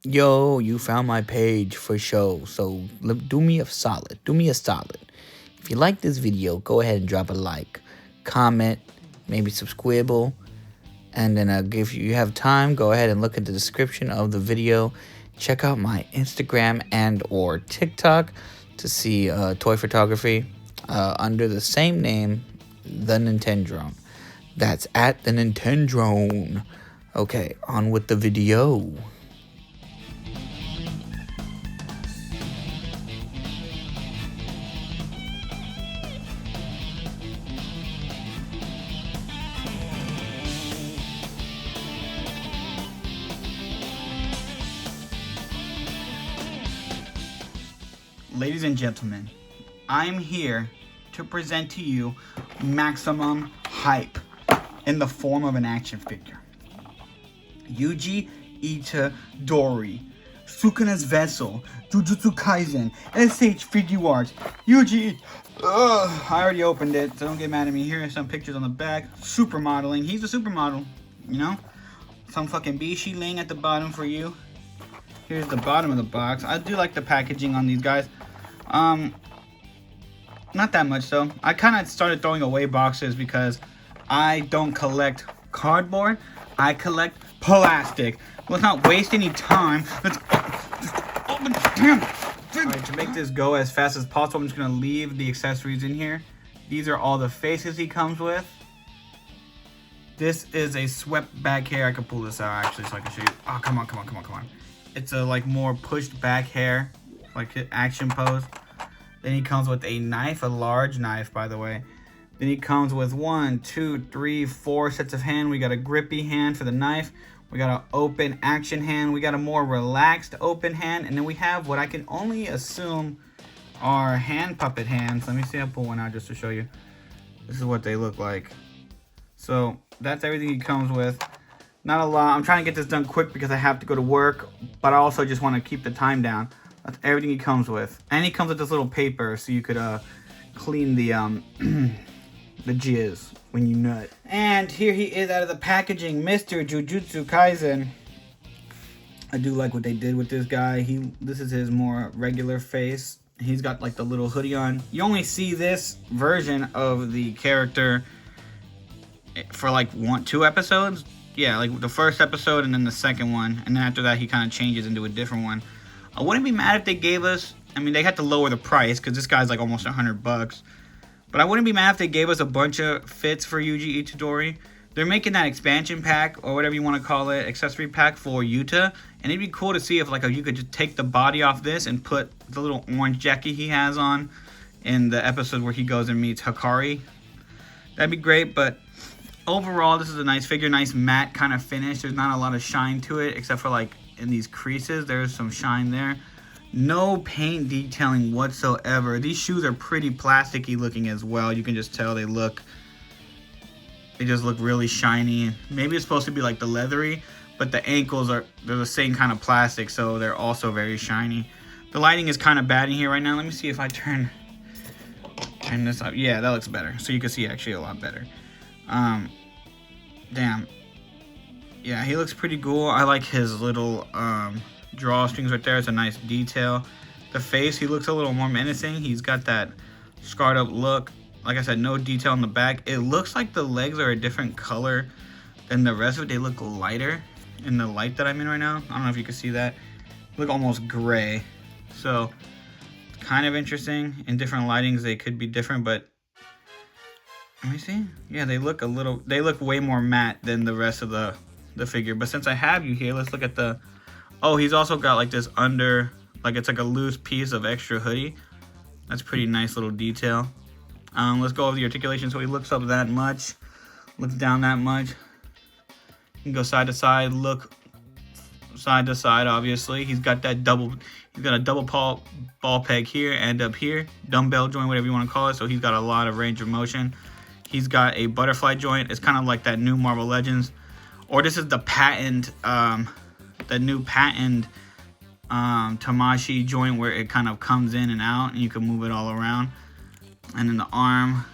Yo, you found my page for show, so do me a solid. Do me a solid. If you like this video, go ahead and drop a like, comment, maybe subscribe, and then if you have time, go ahead and look at the description of the video. Check out my Instagram and or TikTok to see toy photography under the same name, The Nintendrone. That's at The Nintendrone. Okay, on with the video. Ladies and gentlemen, I'm here to present to you maximum hype in the form of an action figure. Yuji Itadori, Sukuna's Vessel, Jujutsu Kaisen, SHFiguarts, Yuji. I already opened it, so don't get mad at me. Here are some pictures on the back. Supermodeling. He's a supermodel, you know? Some fucking Bishi laying at the bottom for you. Here's the bottom of the box. I do like the packaging on these guys. Not that much though. I kind of started throwing away boxes because I don't collect cardboard. I collect plastic. Let's not waste any time. Let's open. Damn. Alright, to make this go as fast as possible, I'm just gonna leave the accessories in here. These are all the faces he comes with. This is a swept back hair. I can pull this out actually so I can show you. Oh, come on. It's a like more pushed back hair, like action pose. Then he comes with a knife, a large knife, by the way. Then he comes with 1, 2, 3, 4 sets of hand. We got a grippy hand for the knife. We got an open action hand. We got a more relaxed open hand. And then we have what I can only assume are hand puppet hands. Let me see. I'll pull one out just to show you. This is what they look like. So that's everything he comes with. Not a lot. I'm trying to get this done quick because I have to go to work. But I also just want to keep the time down. That's everything he comes with. And he comes with this little paper so you could clean the the jizz when you nut. And here he is out of the packaging, Mr. Jujutsu Kaisen. I do like what they did with this guy. This is his more regular face. He's got like the little hoodie on. You only see this version of the character for like 2 episodes. Yeah, like the first episode and then the second one. And then after that he kind of changes into a different one. I wouldn't be mad if they gave us, I mean, they had to lower the price because this guy's like almost $100. But I wouldn't be mad if they gave us a bunch of fits for Yuji Itadori. They're making that expansion pack, or whatever you want to call it, accessory pack for Yuta. And it'd be cool to see if like you could just take the body off this and put the little orange jacket he has on in the episode where he goes and meets Hikari. That'd be great, but overall, this is a nice figure, nice matte kind of finish. There's not a lot of shine to it, except for like in these creases, there's some shine there. No paint detailing whatsoever. These shoes are pretty plasticky looking as well. You can just tell they just look really shiny. Maybe it's supposed to be like the leathery, but the ankles they're the same kind of plastic, so they're also very shiny. The lighting is kind of bad in here right now. Let me see if I turn this up. Yeah, that looks better. So you can see actually a lot better. Damn. Yeah, he looks pretty cool. I like his little drawstrings right there. It's a nice detail. The face, he looks a little more menacing. He's got that scarred up look. Like I said, no detail on the back. It looks like the legs are a different color than the rest of it. They look lighter in the light that I'm in right now. I don't know if you can see that. They look almost gray. So, it's kind of interesting. In different lightings, they could be different, but let me see. Yeah, they look way more matte than the rest of the figure. But since I have you here, let's look at the... Oh, he's also got like this under... Like it's like a loose piece of extra hoodie. That's pretty nice little detail. Let's go over the articulation. So he looks up that much. Looks down that much. You can go side to side. Look side to side, obviously. He's got that double... He's got a double ball peg here and up here. Dumbbell joint, whatever you want to call it. So he's got a lot of range of motion. He's got a butterfly joint. It's kind of like that new Marvel Legends. Or this is the patent, the new patent Tamashii joint where it kind of comes in and out and you can move it all around. And then the arm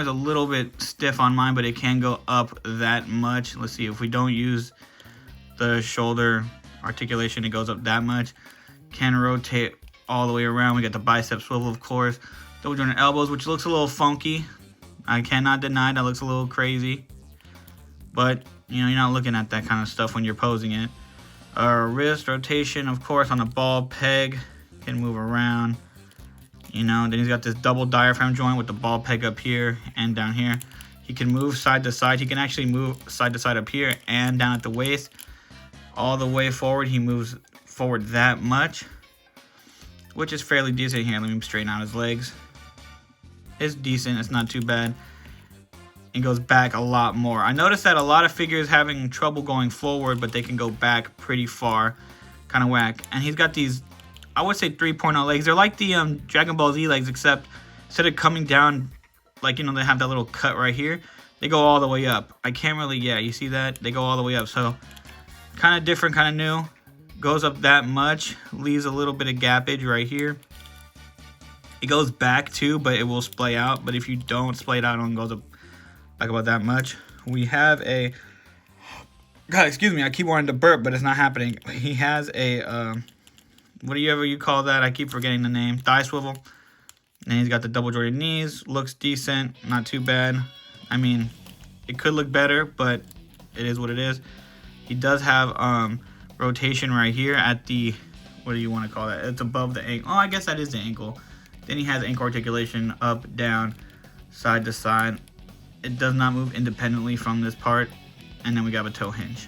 is a little bit stiff on mine, but it can go up that much. Let's see, if we don't use the shoulder Articulation, it goes up that much. Can rotate all the way around. We got the bicep swivel, of course. Double jointed elbows, which looks a little funky. I cannot deny that looks a little crazy. But, you know, you're not looking at that kind of stuff when you're posing it. Wrist rotation, of course, on the ball peg. Can move around. You know, then he's got this double diaphragm joint with the ball peg up here and down here. He can move side to side. He can actually move side to side up here and down at the waist. All the way forward, he moves forward that much, which is fairly decent. Here, let me straighten out his legs. It's decent. It's not too bad. It goes back a lot more. I noticed that a lot of figures having trouble going forward, but they can go back pretty far. Kind of whack. And he's got these, I would say 3.0 legs. They're like the Dragon Ball Z legs, except instead of coming down, like, you know, they have that little cut right here, they go all the way up. I can't really, yeah, you see that? They go all the way up. So kind of different, kind of new. Goes up that much, leaves a little bit of gappage right here. It goes back too, but it will splay out. But if you don't splay it out, it only goes up like about that much. We have a, God, excuse me, I keep wanting to burp, but it's not happening. He has a, what do you call that? I keep forgetting the name. Thigh swivel. And he's got the double jointed knees. Looks decent, not too bad. I mean, it could look better, but it is what it is. He does have rotation right here at the, what do you want to call that? It's above the ankle. Oh, I guess that is the ankle. Then he has ankle articulation up, down, side to side. It does not move independently from this part. And then we got a toe hinge.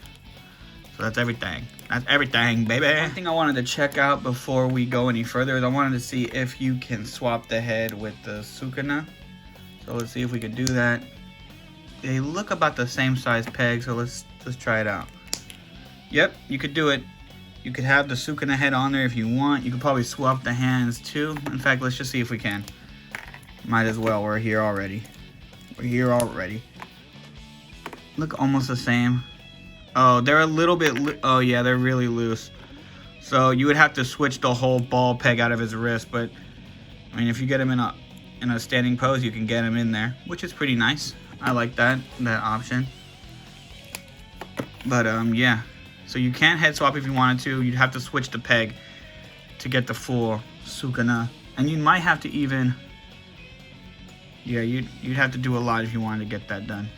So that's everything. That's everything, baby. One thing I wanted to check out before we go any further is I wanted to see if you can swap the head with the sukuna. So let's see if we can do that. They look about the same size peg, so let's try it out. Yep, you could do it. You could have the sukuna head on there if you want. You could probably swap the hands too. In fact, let's just see if we can. Might as well, we're here already. We're here already. Look almost the same. Oh, they're a little bit, oh yeah, they're really loose. So you would have to switch the whole ball peg out of his wrist, but I mean, if you get him in a standing pose, you can get him in there, which is pretty nice. I like that option. But yeah, so you can't head swap if you wanted to. You'd have to switch the peg to get the full sukuna, and you might have to even, yeah, you'd have to do a lot if you wanted to get that done.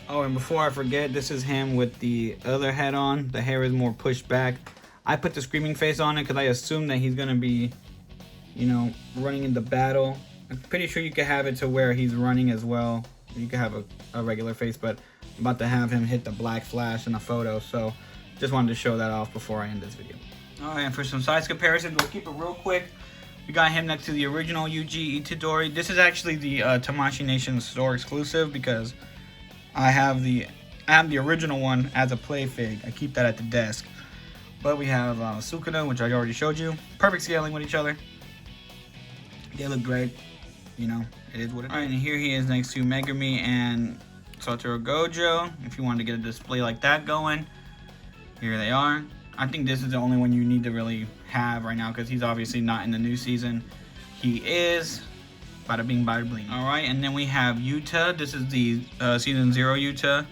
Oh, and before I forget, this is him with the other head on. The hair is more pushed back. I put the screaming face on it because I assume that he's going to be, you know, running into battle. I'm pretty sure you could have it to where he's running as well. You could have a regular face, but I'm about to have him hit the black flash in the photo. So just wanted to show that off before I end this video. All right, and for some size comparisons, we'll keep it real quick. We got him next to the original Yuji Itadori. This is actually the Tamashii Nation store exclusive because I have the original one as a play fig. I keep that at the desk. But we have Sukuna, which I already showed you. Perfect scaling with each other. They look great. You know, it is what it is. Alright, and here he is next to Megumi and Satoru Gojo. If you wanted to get a display like that going, here they are. I think this is the only one you need to really have right now because he's obviously not in the new season. He is. Bada bing, bada bling. Alright, and then we have Yuta. This is the Season 0 Yuta.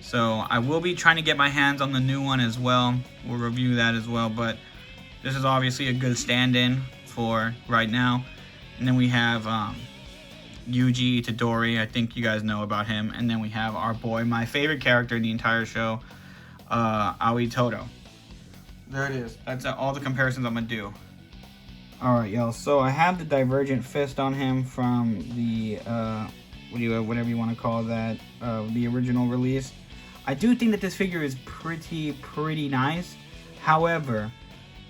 So I will be trying to get my hands on the new one as well. We'll review that as well. But this is obviously a good stand-in for right now. And then we have Yuji Itadori. I think you guys know about him. And then we have our boy, my favorite character in the entire show, Aoi Todo. There it is. That's all the comparisons I'm going to do. Alright, y'all, so I have the Divergent Fist on him from the, whatever you want to call that, the original release. I do think that this figure is pretty nice. However,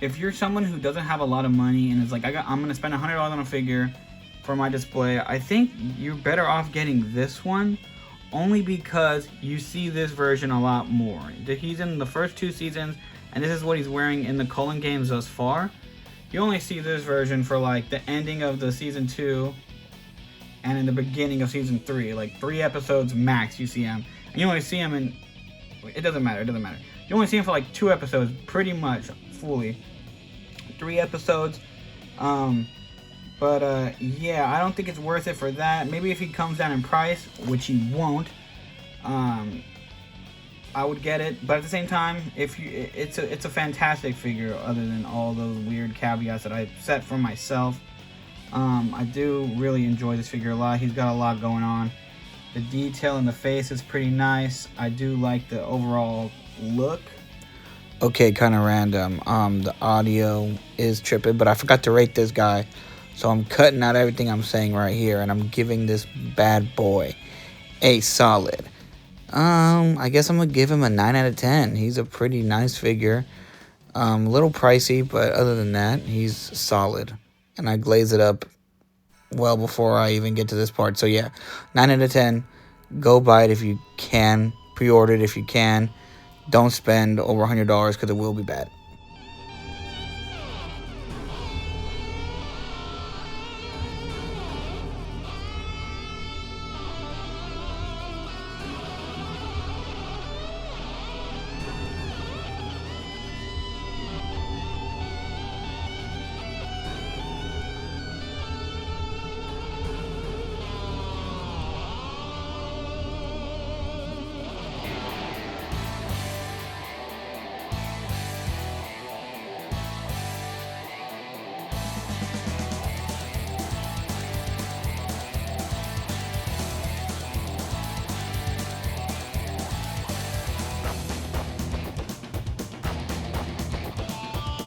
if you're someone who doesn't have a lot of money and is like, I'm going to spend $100 on a figure for my display, I think you're better off getting this one, only because you see this version a lot more. He's in the first 2 seasons, and this is what he's wearing in the Cullen games thus far. You only see this version for like the ending of the season 2 and in the beginning of season 3, like 3 episodes max you see him. And you only see him in, it doesn't matter. You only see him for like 2 episodes pretty much fully. 3 episodes. Yeah, I don't think it's worth it for that. Maybe if he comes down in price, which he won't. I would get it. But at the same time, it's a fantastic figure. Other than all those weird caveats that I set for myself, I do really enjoy this figure a lot. He's got a lot going on. The detail in the face is pretty nice. I do like the overall look. Okay, kind of random. The audio is tripping, but I forgot to rate this guy. So I'm cutting out everything I'm saying right here, and I'm giving this bad boy a solid. I guess I'm going to give him a 9 out of 10. He's a pretty nice figure. A little pricey, but other than that, he's solid. And I glaze it up well before I even get to this part. So yeah, 9 out of 10. Go buy it if you can. Pre-order it if you can. Don't spend over $100 because it will be bad.